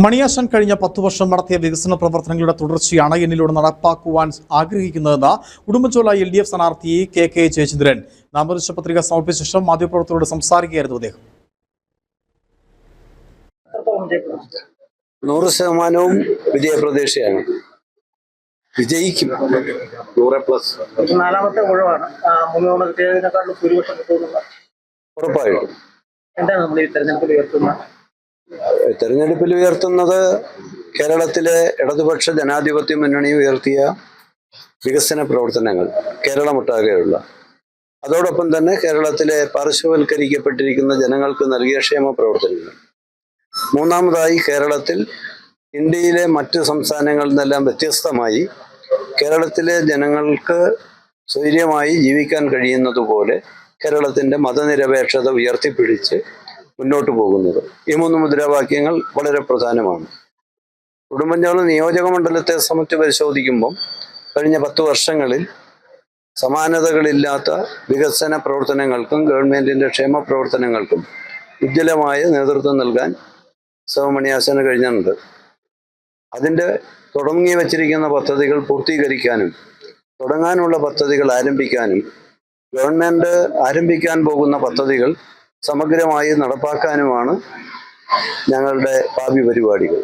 മണിയാശാൻ കഴിഞ്ഞ 10 വർഷം നടത്തിയ വികസന പ്രവർത്തനങ്ങളുടെ തുടർച്ചയാണ് എന്നിലൂടെ നടപ്പാക്കുവാൻ ആഗ്രഹിക്കുന്നതെന്ന് ഉടുമ്പൻചോല LDF സ്ഥാനാർത്ഥി KK ജയചന്ദ്രൻ നാമനിർദ്ദേശ പത്രിക സമർപ്പിച്ച ശേഷം മാധ്യമപ്രവർത്തകരോട് സംസാരിക്കുകയായിരുന്നു അദ്ദേഹം. 100% വിജയപ്രതീക്ഷയാണ്. വിജയിക്കും. 100+. നാലാമത്തെ ഉഴവാണ്. മുന്നോട്ട് കിട്ടിയതിനെക്കാളും ഭൂരിപക്ഷം കിട്ടുമെന്നുള്ള ഉറപ്പായിട്ടും. എന്താണ് നമ്മൾ ഈ തെരഞ്ഞെടുപ്പിൽ ഉയർത്തുന്നത് കേരളത്തിലെ ഇടതുപക്ഷ ജനാധിപത്യ മുന്നണി ഉയർത്തിയ വികസന പ്രവർത്തനങ്ങൾ കേരളമൊട്ടാകെയുള്ള, അതോടൊപ്പം തന്നെ കേരളത്തിലെ പാർശ്വവൽക്കരിക്കപ്പെട്ടിരിക്കുന്ന ജനങ്ങൾക്ക് നൽകിയ ക്ഷേമ പ്രവർത്തനങ്ങൾ. മൂന്നാമതായി, കേരളത്തിൽ ഇന്ത്യയിലെ മറ്റ് സംസ്ഥാനങ്ങളിൽ നിന്നെല്ലാം വ്യത്യസ്തമായി കേരളത്തിലെ ജനങ്ങൾക്ക് സ്വൈര്യമായി ജീവിക്കാൻ കഴിയുന്നതുപോലെ കേരളത്തിൻ്റെ മതനിരപേക്ഷത ഉയർത്തിപ്പിടിച്ച് മുന്നോട്ട് പോകുന്നത്. ഈ 3 മുദ്രാവാക്യങ്ങൾ വളരെ പ്രധാനമാണ്. ഉടുമ്പൻചോല നിയോജക മണ്ഡലത്തെ സംബന്ധിച്ച് പരിശോധിക്കുമ്പം കഴിഞ്ഞ 10 വർഷങ്ങളിൽ സമാനതകളില്ലാത്ത വികസന പ്രവർത്തനങ്ങൾക്കും ഗവൺമെന്റിന്റെ ക്ഷേമ പ്രവർത്തനങ്ങൾക്കും ഉജ്ജ്വലമായ നേതൃത്വം നൽകാൻ മണിയാശാന് കഴിഞ്ഞിട്ടുണ്ട്. അതിൻ്റെ തുടങ്ങി വച്ചിരിക്കുന്ന പദ്ധതികൾ പൂർത്തീകരിക്കാനും തുടങ്ങാനുള്ള പദ്ധതികൾ ആരംഭിക്കാനും ഗവൺമെന്റ് ആരംഭിക്കാൻ പോകുന്ന പദ്ധതികൾ സമഗ്രമായി നടപ്പാക്കാനുമാണ് ഞങ്ങളുടെ ഭാവി പരിപാടികൾ.